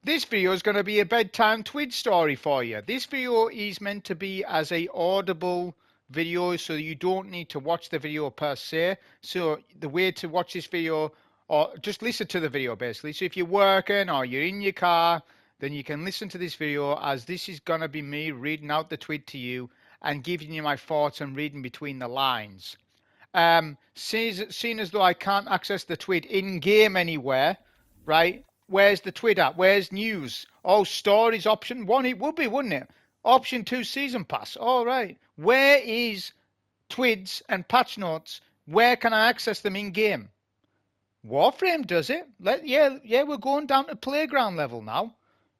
This video is going to be a bedtime twid story for you. This video is meant to be as a audible video, so you don't need to watch the video per se. So the way to watch this video, or just listen to the video basically. So if you're working or you're in your car, then you can listen to this video, as this is going to be me reading out the twid to you and giving you my thoughts and reading between the lines. Seeing as though I can't access the twid in game anywhere, right? Where's the twid at? Where's news? Oh, stories option one. It would be, wouldn't it? Option two, season pass. All right. Where is twids and patch notes? Where can I access them in game? Warframe does it. Yeah, we're going down to playground level now.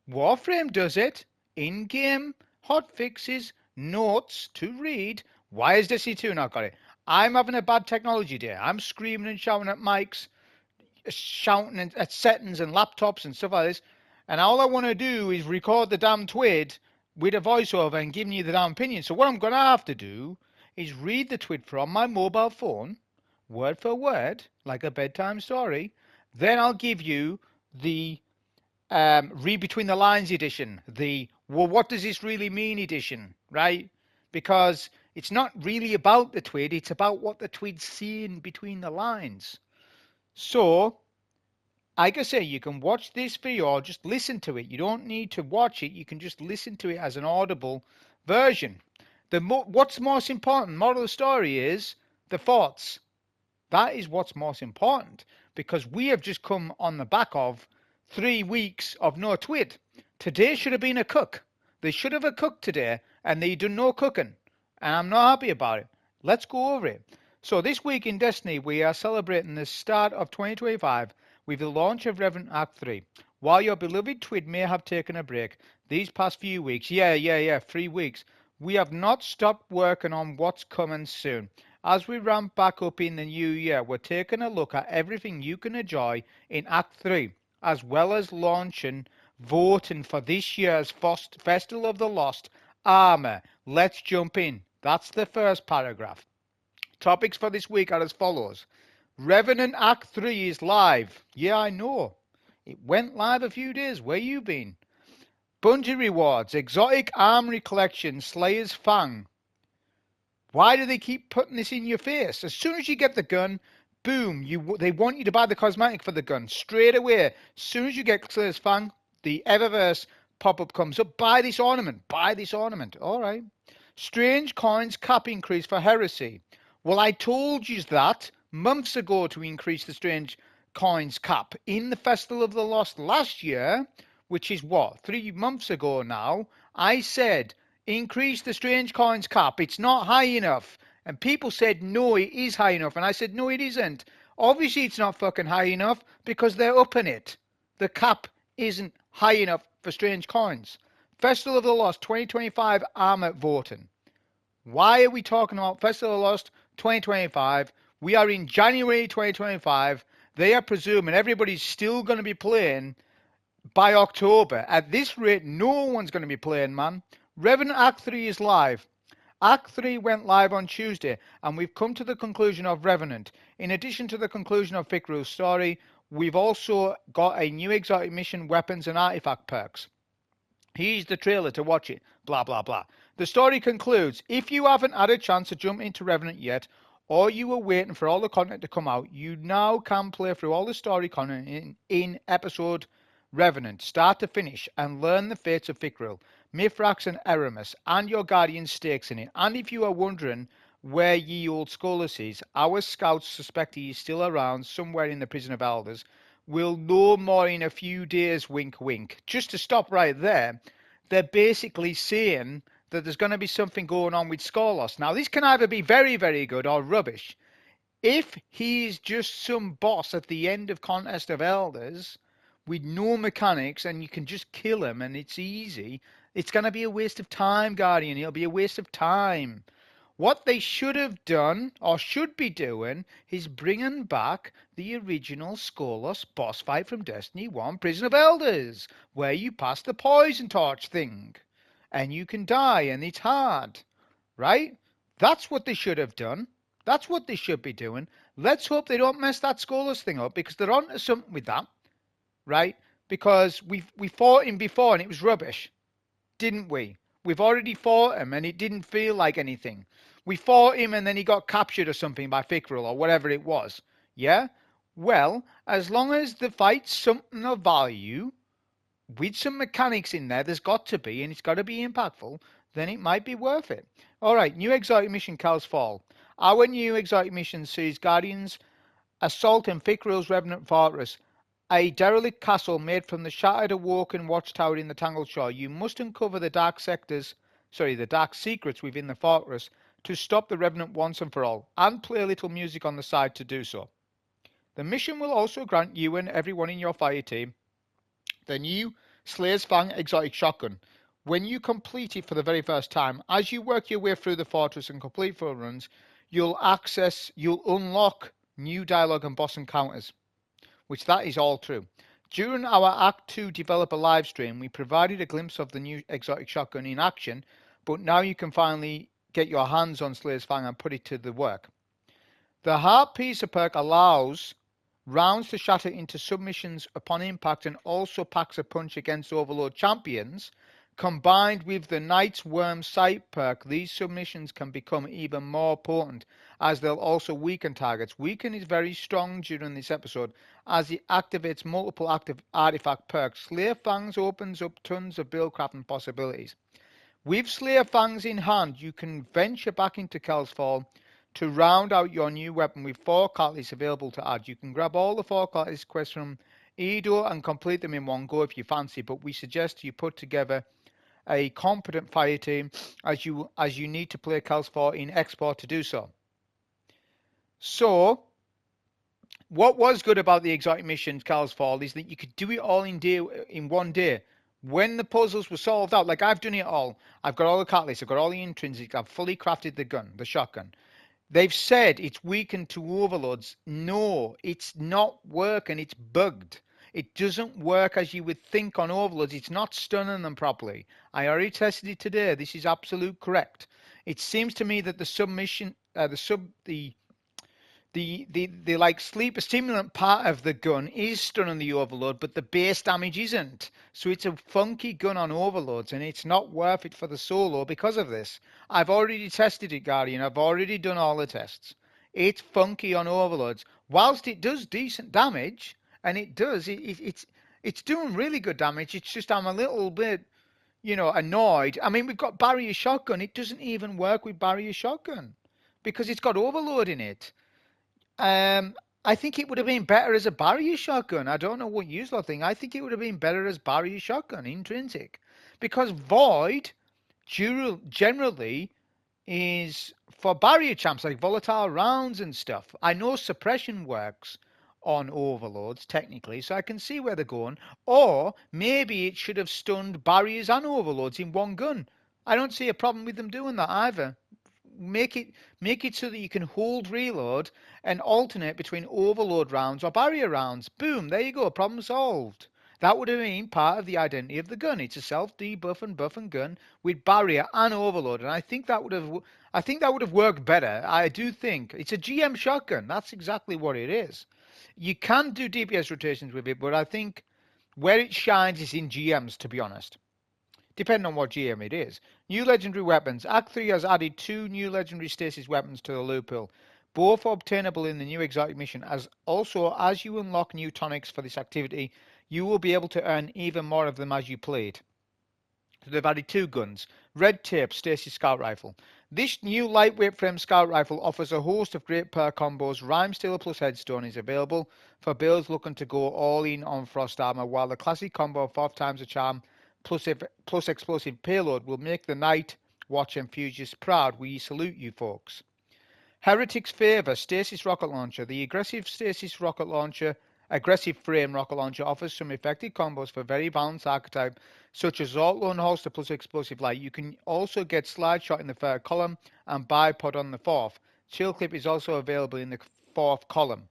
Warframe does it. In game hotfixes, notes to read. Why is Destiny 2 not got it? I'm having a bad technology day. I'm screaming and shouting at mics, shouting at settings and laptops and stuff like this. And all I want to do is record the damn twid with a voiceover and giving you the damn opinion. So what I'm going to have to do is read the twid from my mobile phone, word for word, like a bedtime story. Then I'll give you the read between the lines edition, the well, what does this really mean edition, right? Because it's not really about the twid, it's about what the twid's seeing between the lines. So, like I say, you can watch this video or just listen to it. You don't need to watch it, you can just listen to it as an audible version. What's most important, moral of the story, is the thoughts. That is what's most important, because we have just come on the back of 3 weeks of no twid. Today should have been a cook. They should have a cook today, and they done no cooking. And I'm not happy about it. Let's go over it. So this week in Destiny, we are celebrating the start of 2025 with the launch of Revenant Act 3. While your beloved twid may have taken a break these past few weeks, 3 weeks, we have not stopped working on what's coming soon. As we ramp back up in the new year, we're taking a look at everything you can enjoy in Act 3, as well as launching voting for this year's Festival of the Lost Armor. Let's jump in. That's the first paragraph. Topics for this week are as follows. Revenant Act 3 is live. Yeah, I know. It went live a few days. Where you been? Bungie rewards. Exotic Armory Collection. Slayer's Fang. Why do they keep putting this in your face? As soon as you get the gun, boom, they want you to buy the cosmetic for the gun straight away. As soon as you get Slayer's Fang, the Eververse pop-up comes up. Buy this ornament. Buy this ornament. All right. Strange coins cap increase for heresy. Well, I told you that months ago to increase the strange coins cap in the Festival of the Lost last year, which is what, 3 months ago now. I said, increase the strange coins cap. It's not high enough. And people said, no, it is high enough. And I said, no, it isn't. Obviously, it's not fucking high enough because they're upping it. The cap isn't high enough for strange coins. Festival of the Lost 2025 armor voting. Why are we talking about Festival of the Lost 2025? We are in January 2025. They are presuming everybody's still going to be playing by October. At this rate, no one's going to be playing, man. Revenant Act 3 is live. Act 3 went live on Tuesday, and we've come to the conclusion of Revenant. In addition to the conclusion of Fikru's story, we've also got a new exotic mission, weapons and artifact perks. Here's the trailer to watch it. Blah, blah, blah. The story concludes, if you haven't had a chance to jump into Revenant yet, or you were waiting for all the content to come out, you now can play through all the story content in episode Revenant, start to finish, and learn the fates of Fikru, Mithrax and Eramis, and your guardian stakes in it. And if you are wondering where ye old Skolas is, our scouts suspect he is still around somewhere in the Prison of Elders. We'll know more in a few days, wink wink. Just to stop right there, they're basically saying that there's going to be something going on with Skolas. Now, this can either be very, very good or rubbish. If he's just some boss at the end of Contest of Elders with no mechanics and you can just kill him and it's easy, it's going to be a waste of time, Guardian. It'll be a waste of time. What they should have done, or should be doing, is bringing back the original Skolas boss fight from Destiny 1 Prison of Elders, where you pass the poison torch thing, and you can die, and it's hard, right? That's what they should have done. That's what they should be doing. Let's hope they don't mess that Skolas thing up, because they're onto something with that, right? because we fought him before and it was rubbish, didn't we? We've already fought him and it didn't feel like anything. We fought him and then he got captured or something by Fickrell or whatever it was. Yeah? Well, as long as the fight's something of value, with some mechanics in there, there's got to be, and it's got to be impactful, then it might be worth it. All right, new exotic mission, Cal's Fall. Our new exotic mission sees Guardians assault in Fickrell's Revenant Fortress, a derelict castle made from the shattered Awoken watchtower in the Tangled Shore. You must uncover the the dark secrets within the fortress to stop the Revenant once and for all, and play a little music on the side to do so. The mission will also grant you and everyone in your fire team the new Slayer's Fang exotic shotgun. When you complete it for the very first time, as you work your way through the fortress and complete full runs, you'll unlock new dialogue and boss encounters, which that is all true. During our Act 2 developer live stream, we provided a glimpse of the new exotic shotgun in action, but now you can finally get your hands on Slayer's Fang and put it to the work. The Heart Piercer perk allows rounds to shatter into submissions upon impact and also packs a punch against Overlord champions. Combined with the Knight's Worm Sight perk, these submissions can become even more potent as they'll also weaken targets. Weaken is very strong during this episode as it activates multiple active artifact perks. Slayer Fangs opens up tons of buildcrafting possibilities. With Slayer Fangs in hand, you can venture back into Kel's Fall to round out your new weapon with 4 catalysts available to add. You can grab all the 4 catalyst quests from Edo and complete them in one go if you fancy, but we suggest you put together a competent fire team as you need to play Kel's Fall in export to do so. So, what was good about the exotic mission Cal's Fall is that you could do it all in one day. When the puzzles were solved out, like I've done it all, I've got all the catalysts, I've got all the intrinsics, I've fully crafted the gun, the shotgun. They've said it's weakened to overloads. No, it's not working. It's bugged. It doesn't work as you would think on overloads. It's not stunning them properly. I already tested it today. This is absolute correct. It seems to me that the like sleeper stimulant part of the gun is stunning the overload, but the base damage isn't. So it's a funky gun on overloads, and it's not worth it for the solo because of this. I've already tested it, Guardian. I've already done all the tests. It's funky on overloads. Whilst it does decent damage, and it's doing really good damage. It's just I'm a little bit, annoyed. I mean, we've got barrier shotgun. It doesn't even work with barrier shotgun because it's got overload in it. I think it would have been better as a barrier shotgun. I don't know what you lot think. I think it would have been better as barrier shotgun, intrinsic. Because Void generally is for barrier champs, like volatile rounds and stuff. I know suppression works on overloads, technically, so I can see where they're going. Or maybe it should have stunned barriers and overloads in one gun. I don't see a problem with them doing that either. Make it so that you can hold reload and alternate between overload rounds or barrier rounds. Boom, there you go, problem solved. That would have been part of the identity of the gun. It's a self-debuff and buff and gun with barrier and overload, and I think that would have worked better. I do think it's a GM shotgun. That's exactly what it is. You can do DPS rotations with it, but I think where it shines is in GMs, to be honest. Depending on what GM it is. New legendary weapons. Act 3 has added 2 new legendary stasis weapons to the loot pool. Both obtainable in the new exotic mission. As you unlock new tonics for this activity, you will be able to earn even more of them as you play it. So they've added 2 guns. Red Tape Stasis Scout Rifle. This new lightweight frame scout rifle offers a host of great perk combos. Rhyme Stealer plus Headstone is available for builds looking to go all in on Frost Armor, while the classic combo of 4 times a charm plus explosive payload will make the Night Watch enthusiasts proud. We salute you folks. Heretic's Favor Stasis Rocket Launcher. The aggressive frame rocket launcher offers some effective combos for very balanced archetype such as Alt Lone Holster plus Explosive Light. You can also get Slide Shot in the 3rd column and Bipod on the 4th. Chill Clip is also available in the 4th column.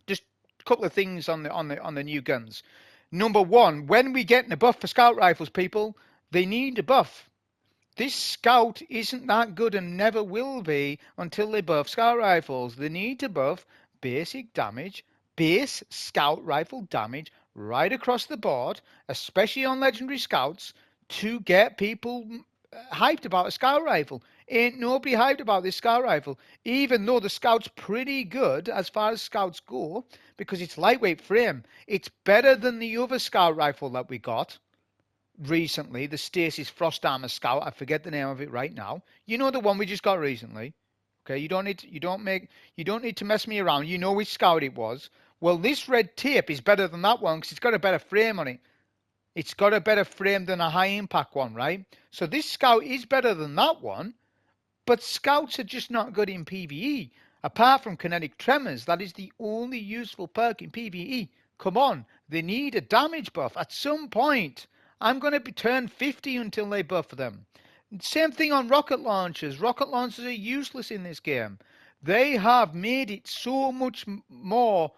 Just a couple of things on the new guns. Number 1, when we get a buff for scout rifles, people, they need a buff. This scout isn't that good and never will be until they buff scout rifles. They need to buff basic damage, base scout rifle damage right across the board, especially on Legendary Scouts, to get people hyped about a Scout rifle. Ain't nobody hyped about this Scout rifle, even though the Scout's pretty good as far as Scouts go, because it's lightweight frame. It's better than the other Scout rifle that we got recently, the Stasis Frost Armor Scout. I forget the name of it right now. You know the one we just got recently. Okay, you don't need to mess me around. You know which Scout it was. Well, this red tape is better than that one because it's got a better frame on it. It's got a better frame than a high impact one, right? So this Scout is better than that one, but Scouts are just not good in PvE. Apart from kinetic tremors, that is the only useful perk in PvE. Come on, they need a damage buff at some point. I'm going to be turn 50 until they buff them. Same thing on rocket launchers. Rocket launchers are useless in this game. They have made it so much more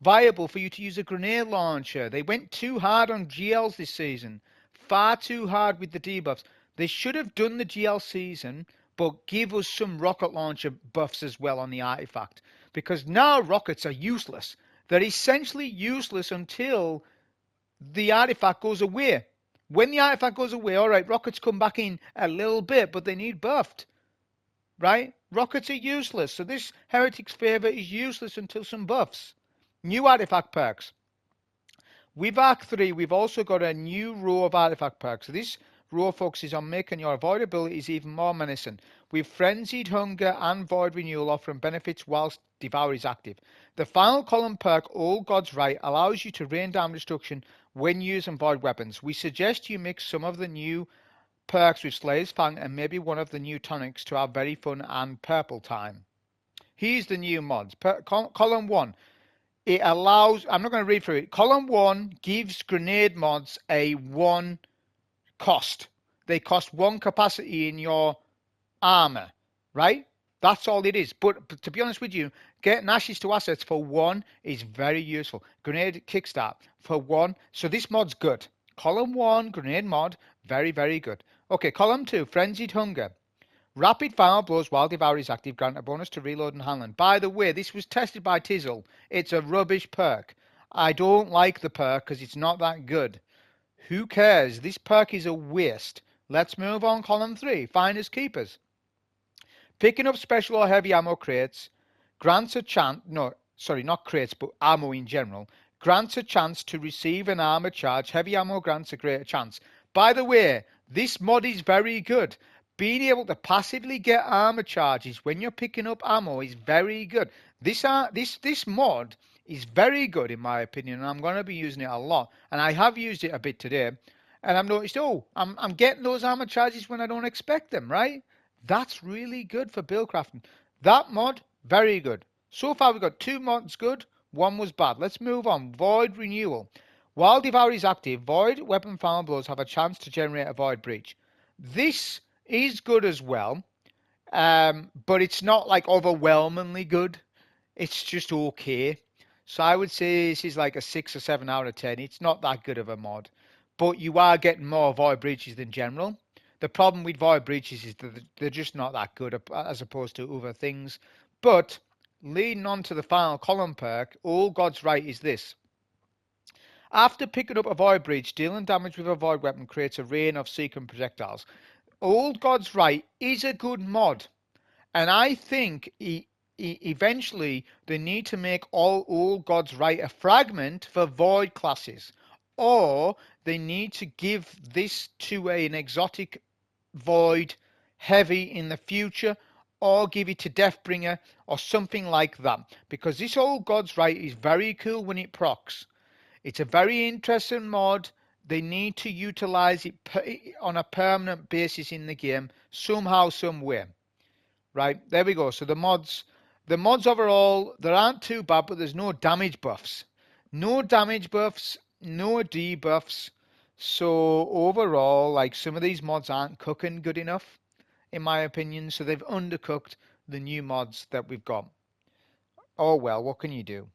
viable for you to use a grenade launcher. They went too hard on GLs this season. Far too hard with the debuffs. They should have done the GL season, but give us some rocket launcher buffs as well on the artifact. Because now rockets are useless. They're essentially useless until the artifact goes away. When the artifact goes away, all right, rockets come back in a little bit, but they need buffed, right? Rockets are useless. So this Heretic's Favor is useless until some buffs. New artifact perks. With Arc 3, we've also got a new row of artifact perks. This row focuses on making your avoid abilities even more menacing, with Frenzied Hunger and Void Renewal offering benefits whilst Devour is active. The final column perk, All God's Right, allows you to rain down destruction when using Void weapons. We suggest you mix some of the new perks with Slayer's Fang and maybe one of the new tonics to have very fun and purple time. Here's the new mods. Column 1. It allows, I'm not going to read through it. Column 1 gives grenade mods a 1 cost. They cost 1 capacity in your armor, right? That's all it is. But to be honest with you, getting Ashes to Assets for 1 is very useful. Grenade Kickstart for 1. So this mod's good. Column 1, grenade mod, very, very good. Okay, column 2, Frenzied Hunger. Rapid fire blows while Devour is active grant a bonus to reload and handling. By the way, this was tested by Tizzle. It's a rubbish perk. I don't like the perk because it's not that good. Who cares? This perk is a waste. Let's move on. Column 3. Finders Keepers. Picking up special or heavy ammo crates grants a chance. No, sorry, not crates, but ammo in general. Grants a chance to receive an armor charge. Heavy ammo grants a greater chance. By the way, this mod is very good. Being able to passively get armor charges when you're picking up ammo is very good. This mod is very good in my opinion, and I'm going to be using it a lot. And I have used it a bit today, and I've noticed, I'm getting those armor charges when I don't expect them, right? That's really good for build crafting. That mod, very good. So far we've got 2 mods good, 1 was bad. Let's move on. Void Renewal. While Devour is active, Void weapon final blows have a chance to generate a Void Breach. This is good as well, but it's not like overwhelmingly good. It's just okay. So I would say this is like a 6 or 7 out of 10. It's not that good of a mod, but you are getting more Void Breaches than general. The problem with Void Breaches is that they're just not that good as opposed to other things. But leading on to the final column perk, All God's Right is this. After picking up a Void Breach, dealing damage with a Void weapon creates a rain of secret projectiles. Old God's Right is a good mod, and I think eventually they need to make all Old God's Right a fragment for Void classes, or they need to give this to an exotic Void heavy in the future, or give it to Deathbringer or something like that, because this Old God's Right is very cool when it procs. It's a very interesting mod. They need to utilize it on a permanent basis in the game somehow, some way. Right, there we go. So the mods overall, there aren't too bad, but there's no damage buffs. No damage buffs, no debuffs. So overall, like, some of these mods aren't cooking good enough, in my opinion. So they've undercooked the new mods that we've got. Oh well, what can you do?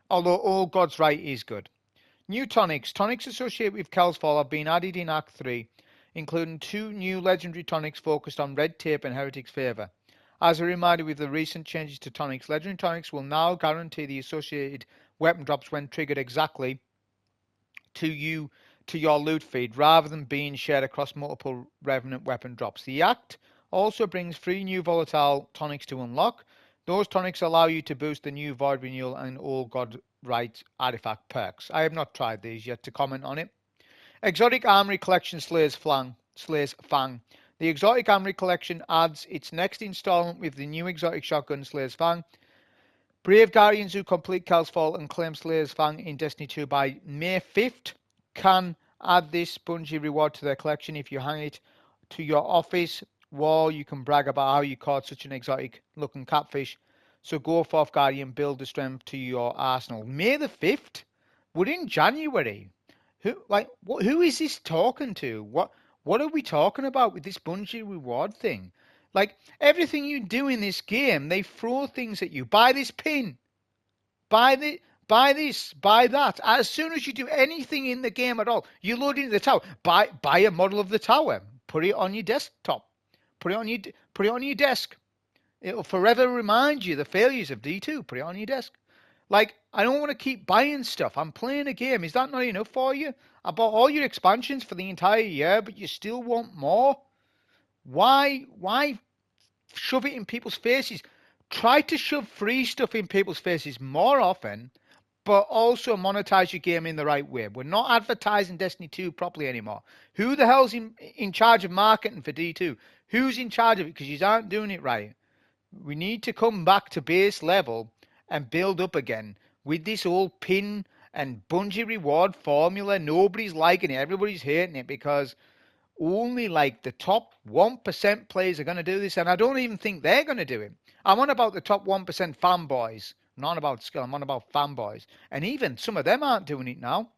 Although All God's Right is good. New tonics. Tonics associated with Kel's Fall have been added in Act 3, including 2 new legendary tonics focused on Red Tape and Heretic's Favor. As a reminder, with the recent changes to tonics, legendary tonics will now guarantee the associated weapon drops when triggered exactly to you to your loot feed rather than being shared across multiple Revenant weapon drops. The Act also brings 3 new volatile tonics to unlock. Those tonics allow you to boost the new Void Renewal and Old God Right artifact perks. I have not tried these yet to comment on it. Exotic Armory Collection Slayer's Fang. The Exotic Armory Collection adds its next installment with the new exotic shotgun Slayer's Fang. Brave Guardians who complete Cal's Fall and claim Slayer's Fang in Destiny 2 by May 5th can add this Bungie reward to their collection. If you hang it to your office wall, you can brag about how you caught such an exotic looking catfish. So go forth, Guardian, build the strength to your arsenal. May the 5th? We're in January. Who is this talking to? What are we talking about with this Bungie reward thing? Like everything you do in this game, they throw things at you. Buy this pin. Buy this, buy that. As soon as you do anything in the game at all, you load into the tower. Buy a model of the tower. Put it on your desktop. Put it on your desk. It'll forever remind you the failures of D2. Put it on your desk. Like, I don't want to keep buying stuff. I'm playing a game. Is that not enough for you? I bought all your expansions for the entire year, but you still want more? Why shove it in people's faces? Try to shove free stuff in people's faces more often, but also monetize your game in the right way. We're not advertising Destiny 2 properly anymore. Who the hell's in charge of marketing for D2? Who's in charge of it? Because you aren't doing it right. We need to come back to base level and build up again with this old pin and Bungie reward formula. Nobody's liking it. Everybody's hating it because only like the top 1% players are going to do this, and I don't even think they're going to do it. I'm on about the top 1% fanboys. I'm not about skill. I'm on about fanboys. And even some of them aren't doing it now.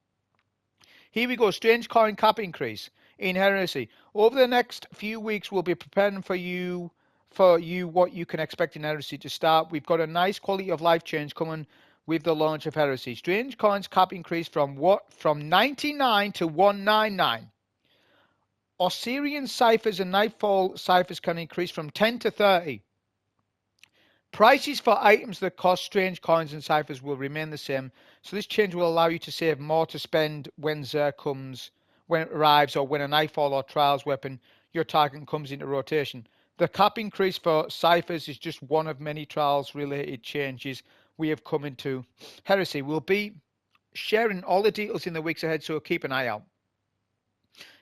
Here we go. Strange coin cap increase in Heresy. Over the next few weeks, we'll be preparing for you what you can expect in Heresy to start. We've got a nice quality of life change coming with the launch of Heresy. Strange coins cap increase from 99 to 199. Osirian ciphers and Nightfall ciphers can increase from 10 to 30. Prices for items that cost strange coins and ciphers will remain the same, so this change will allow you to save more to spend when it arrives, or when a Nightfall or Trials weapon your target comes into rotation. The cap increase for ciphers is just one of many Trials-related changes we have come into Heresy. We'll be sharing all the details in the weeks ahead, so keep an eye out.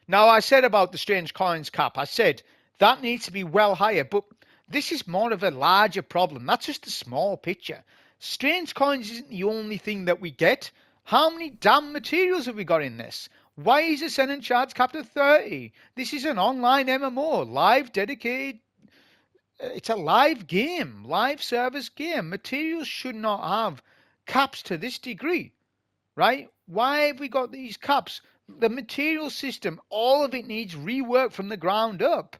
Now, I said about the strange coins cap, I said that needs to be well higher, but this is more of a larger problem. That's just a small picture. Strange coins isn't the only thing that we get. How many damn materials have we got in this? Why is Ascendant Shards capped at 30? This is an online MMO, live, dedicated. It's a live game, live service game. Materials should not have caps to this degree, right? Why have we got these caps? The material system, all of it needs rework from the ground up.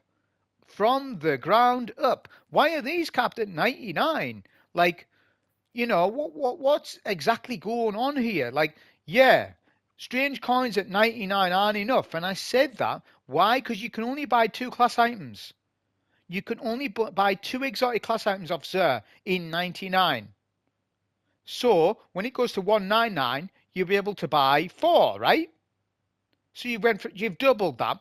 From the ground up. Why are these capped at 99? Like, what's exactly going on here? Like, yeah, strange coins at 99 aren't enough. And I said that. Why? Because you can only buy 2 class items. You can only buy 2 exotic class items of Xur in 99. So, when it goes to 199, you'll be able to buy 4, right? So you've doubled that.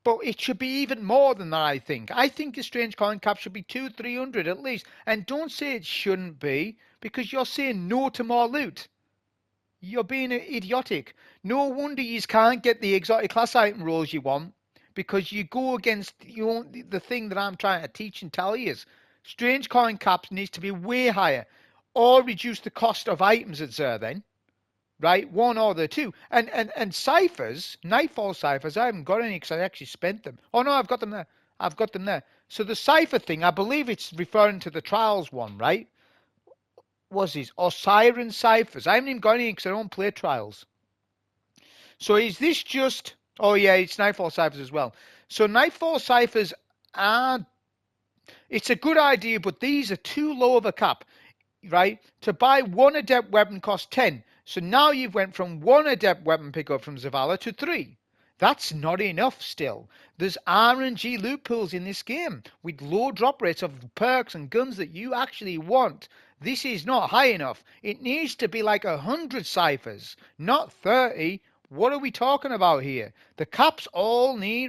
But it should be even more than that, I think. I think a strange coin cap should be 200-300 at least. And don't say it shouldn't be, because you're saying no to more loot. You're being idiotic. No wonder you can't get the exotic class item rolls you want, because you go against the thing that I'm trying to teach and tell you is strange coin caps needs to be way higher, or reduce the cost of items at Xur then. Right, one or the two, and ciphers, Nightfall ciphers. I haven't got any because I actually spent them. Oh no, I've got them there. I've got them there. So the cipher thing, I believe it's referring to the Trials one, right? Was these or Siren ciphers? I haven't even got any because I don't play Trials. So is this just? Oh yeah, it's Nightfall ciphers as well. So Nightfall ciphers are. It's a good idea, but these are too low of a cap, right? To buy one adept weapon costs 10. So now you've went from 1 adept weapon pickup from Zavala to 3. That's not enough still. There's RNG loot pools in this game with low drop rates of perks and guns that you actually want. This is not high enough. It needs to be like 100 ciphers, not 30. What are we talking about here? The caps all they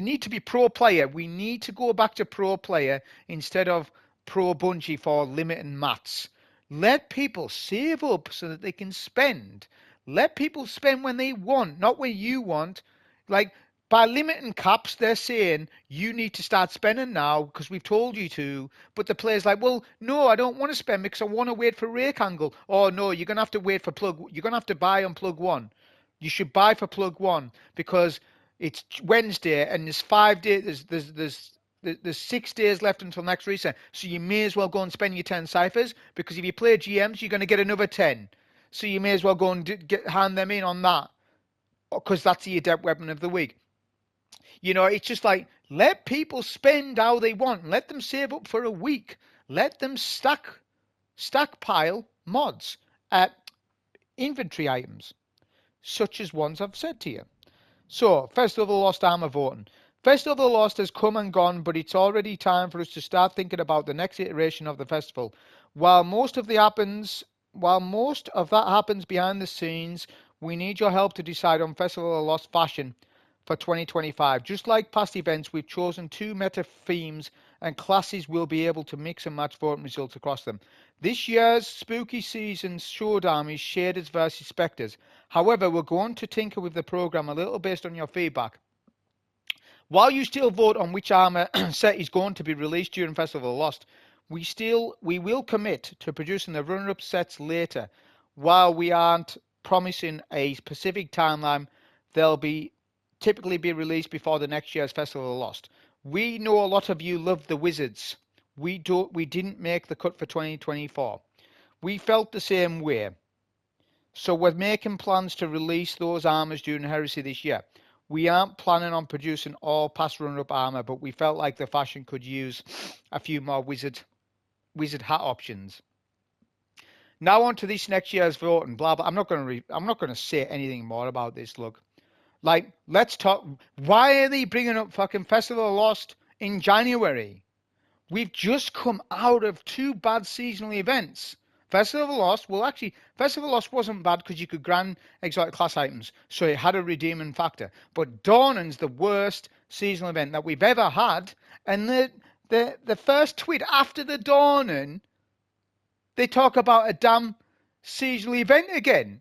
need to be pro player. We need to go back to pro player instead of pro Bungie for limiting mats. Let people save up so that they can spend. Let people spend when they want, not when you want. Like, by limiting caps, they're saying you need to start spending now because we've told you to. But the player's like, well, no, I don't want to spend because I want to wait for rake angle. Oh no, you're gonna have to wait for plug. You're gonna have to buy on plug one. You should buy for plug one because it's Wednesday and there's 5 days. There's 6 days left until next reset. So you may as well go and spend your 10 ciphers because if you play GMs, you're going to get another 10. So you may as well go and hand them in on that because that's the adept weapon of the week. It's just like let people spend how they want. Let them save up for a week. Let them stackpile mods at inventory items, such as ones I've said to you. So, Festival of the Lost armor voting. Festival of the Lost has come and gone, but it's already time for us to start thinking about the next iteration of the festival. While most of that happens behind the scenes, we need your help to decide on Festival of the Lost fashion for 2025. Just like past events, we've chosen 2 meta themes and classes will be able to mix and match voting results across them. This year's spooky season showdown is Shaders versus Spectres. However, we're going to tinker with the program a little based on your feedback. While you still vote on which armor set is going to be released during Festival of the Lost, we will commit to producing the runner-up sets later. While we aren't promising a specific timeline, they'll typically be released before the next year's Festival of the Lost. We know a lot of you love the Wizards. We didn't make the cut for 2024. We felt the same way. So we're making plans to release those armors during Heresy this year. We aren't planning on producing all past runner-up armor, but we felt like the fashion could use a few more wizard hat options. Now on to this next year's voting. Blah blah. I'm not going to say anything more about this. Look, like let's talk. Why are they bringing up fucking Festival of Lost in January? We've just come out of 2 bad seasonal events. Festival of Lost, Festival of Lost wasn't bad because you could grant exotic class items, so it had a redeeming factor. But Dawning's the worst seasonal event that we've ever had, and the first tweet after the Dawning, they talk about a damn seasonal event again.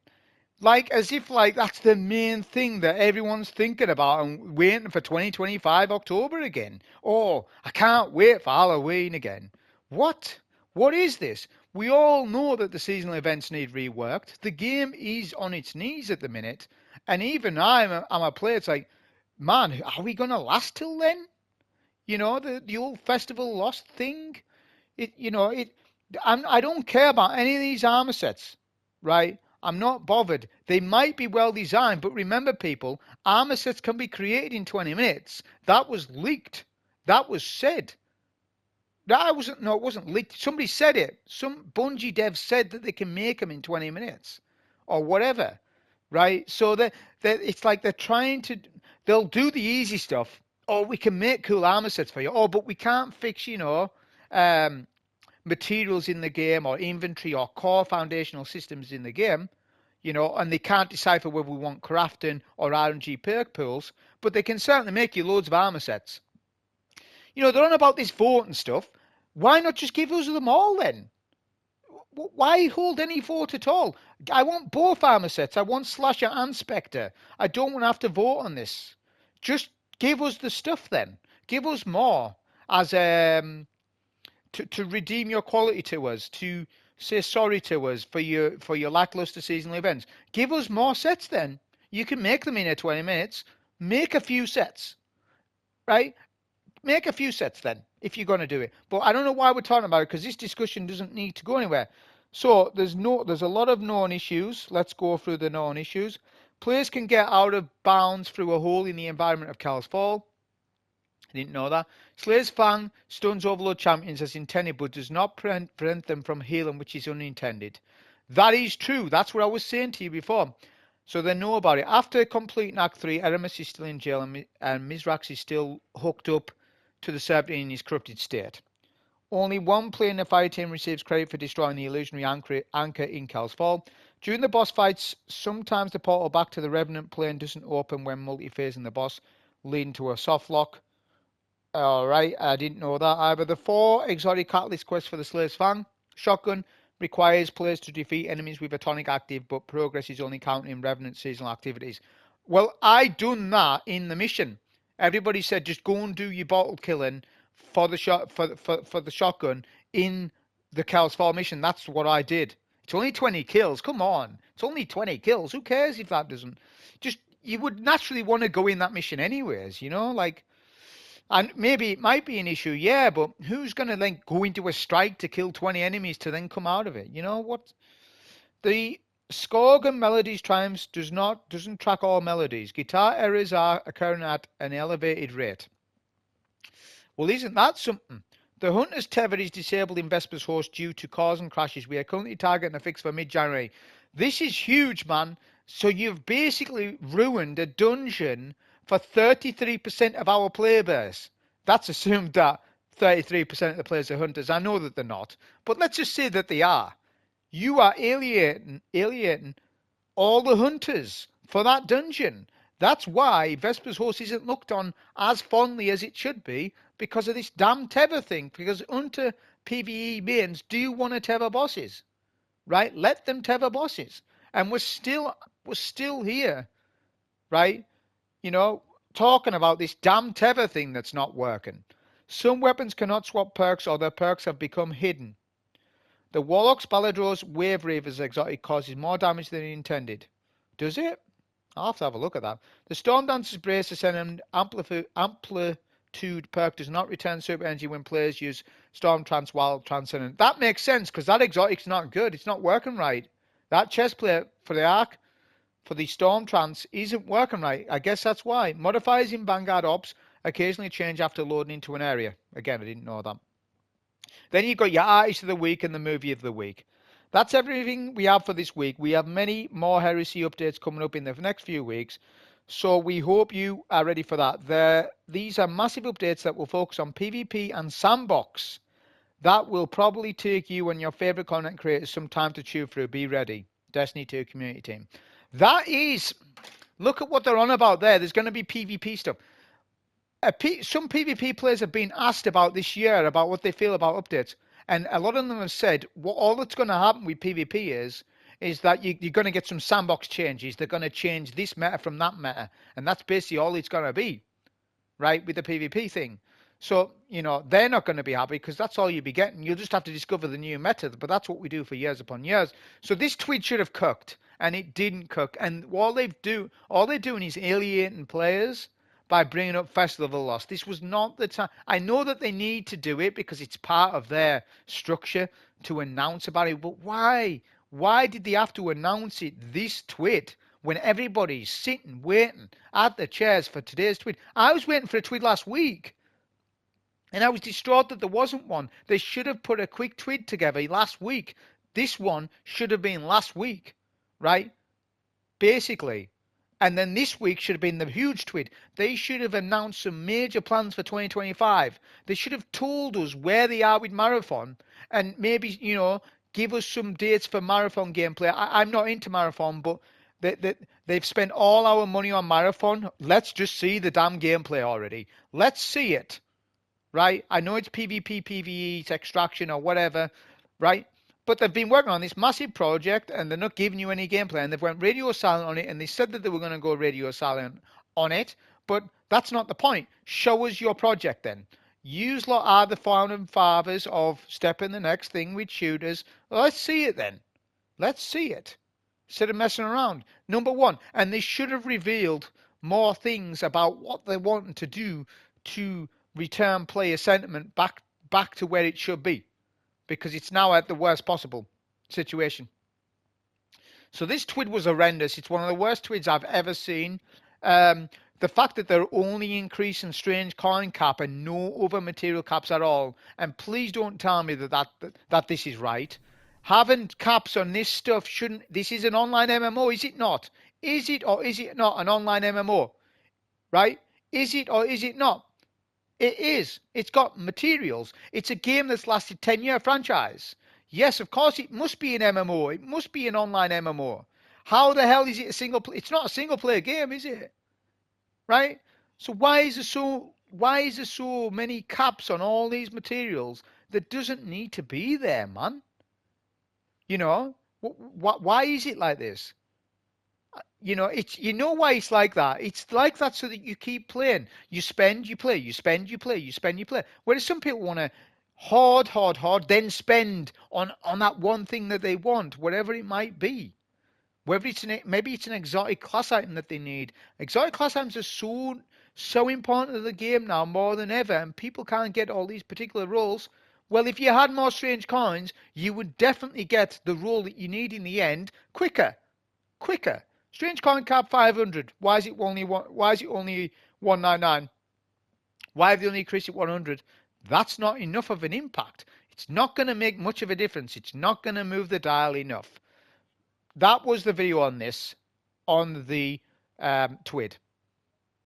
Like as if like that's the main thing that everyone's thinking about and waiting for 2025 October again. Oh, I can't wait for Halloween again. What? What is this? We all know that the seasonal events need reworked. The game is on its knees at the minute, and even I'm a player. It's like, man, are we gonna last till then? The old Festival Lost thing. I don't care about any of these armor sets, right? I'm not bothered. They might be well designed, but remember, people, armor sets can be created in 20 minutes. That was leaked. That was said. No, it wasn't leaked. Somebody said it. Some Bungie dev said that they can make them in 20 minutes or whatever, right? So it's like they're trying to, they'll do the easy stuff. Oh, we can make cool armor sets for you. Oh, but we can't fix, materials in the game or inventory or core foundational systems in the game, and they can't decipher whether we want crafting or RNG perk pools, but they can certainly make you loads of armor sets. They're on about this vote and stuff. Why not just give us them all then? Why hold any vote at all? I want both armor sets. I want Slasher and Spectre. I don't want to have to vote on this. Just give us the stuff then. Give us more as to redeem your quality to us, to say sorry to us for your lackluster seasonal events. Give us more sets then. You can make them in 20 minutes. Make a few sets, right? Make a few sets then, if you're going to do it. But I don't know why we're talking about it, because this discussion doesn't need to go anywhere. So there's a lot of known issues. Let's go through the known issues. Players can get out of bounds through a hole in the environment of Cal's Fall. I didn't know that. Slayer's Fang stuns Overload champions as intended, but does not prevent them from healing, which is unintended. That is true. That's what I was saying to you before. So they know about it. After completing Act 3, Aramis is still in jail and Mizrax is still hooked up to the serpent in his corrupted state. Only one player in the fire team receives credit for destroying the illusionary anchor in Cal's Fall. During the boss fights, sometimes the portal back to the Revenant plane doesn't open when multi-phasing the boss, leading to a soft lock. Alright, I didn't know that either. The 4 exotic catalyst quests for the Slayer's Fang. Shotgun requires players to defeat enemies with a tonic active, but progress is only counted in Revenant seasonal activities. Well, I done that in the mission. Everybody said just go and do your bottle killing for the for the shotgun in the Cal's Fall mission. That's what I did. It's only 20 kills. Come on, it's only 20 kills. Who cares if that doesn't? Just you would naturally want to go in that mission anyways. You know, like. And maybe it might be an issue, yeah, but who's going to then go into a strike to kill 20 enemies to then come out of it? You know what? The Skorgan Melodies Triumphs doesn't track all melodies. Guitar errors are occurring at an elevated rate. Well, isn't that something? The Hunter's Tether is disabled in Vesper's host due to causing crashes. We are currently targeting a fix for mid-January. This is huge, man. So you've basically ruined a dungeon for 33% of our player base. That's assumed that 33% of the players are hunters. I know that they're not, but let's just say that they are. You are alienating all the hunters for that dungeon. That's why Vesper's Horse isn't looked on as fondly as it should be because of this damn tether thing. Because hunter PvE mains do want to tether bosses, right? Let them tether bosses, and we're still here, right? You know, talking about this damn tether thing that's not working. Some weapons cannot swap perks or their perks have become hidden. The Warlock's Baladro's Wave Reaver's exotic causes more damage than intended. Does it? I'll have to have a look at that. The Storm Dancer's Brace Ascendant Amplitude perk does not return super energy when players use Storm Trance while Transcendent. That makes sense because that exotic's not good. It's not working right. That chest plate for the arc for the Storm Trance isn't working right. I guess that's why. Modifiers in Vanguard Ops occasionally change after loading into an area. Again, I didn't know that. Then you've got your Artist of the Week and the Movie of the Week. That's everything we have for this week. We have many more Heresy updates coming up in the next few weeks. So we hope you are ready for that. These are massive updates that will focus on PvP and Sandbox. That will probably take you and your favorite content creators some time to chew through. Be ready. Destiny 2 community team. That is, look at what they're on about there. There's going to be PvP stuff. Some PvP players have been asked about this year about what they feel about updates, and a lot of them have said what all that's going to happen with PvP is that you're going to get some sandbox changes. They're going to change this meta from that meta, and that's basically all it's going to be, right, with the PvP thing. So, you know, they're not going to be happy because that's all you'll be getting. You'll just have to discover the new method, but that's what we do for years upon years. So this tweet should have cooked, and it didn't cook. And all they're doing is alienating players by bringing up Festival Loss. This was not the time. I know that they need to do it because it's part of their structure to announce about it, but why? Why did they have to announce it this tweet when everybody's sitting waiting at the chairs for today's tweet? I was waiting for a tweet last week, and I was distraught that there wasn't one. They should have put a quick tweet together last week. This one should have been last week, right? Basically. And then this week should have been the huge tweet. They should have announced some major plans for 2025. They should have told us where they are with Marathon and maybe, you know, give us some dates for Marathon gameplay. I'm not into Marathon, but they've spent all our money on Marathon. Let's just see the damn gameplay already. Let's see it, right? I know it's PvP, PvE, it's extraction or whatever, right? But they've been working on this massive project and they're not giving you any gameplay. And they've went radio silent on it and they said that they were going to go radio silent on it. But that's not the point. Show us your project then. Yous lot are the founding fathers of stepping the next thing with shooters. Well, let's see it then. Let's see it. Instead of messing around. Number one. And they should have revealed more things about what they want to do to return player sentiment back to where it should be. Because it's now at the worst possible situation. So this tweet was horrendous. It's one of the worst tweets I've ever seen. The fact that they're only increasing strange coin cap and no other material caps at all. And please don't tell me that this is right. Having caps on this stuff shouldn't... This is an online MMO, is it not? Is it or is it not an online MMO? Right? Is it or is it not? It is. It's got materials. It's a game that's lasted 10-year franchise. Yes, of course, it must be an MMO. It must be an online MMO. How the hell is it a single play? It's not a single player game, is it? Right? So why is there so many caps on all these materials that doesn't need to be there, man? You know, why is it like this? It's why it's like that. It's like that so that you keep playing. You spend, you play, you spend, you play, you spend, you play. Whereas some people want to hoard, then spend on that one thing that they want, whatever it might be. Whether maybe it's an exotic class item that they need. Exotic class items are so important to the game now more than ever, and people can't get all these particular roles. Well, if you had more strange coins, you would definitely get the role that you need in the end quicker. Strange coin cap 500. Why is it only 199? Why have they only increased it 100? That's not enough of an impact. It's not going to make much of a difference. It's not going to move the dial enough. That was the video on this on the TWID.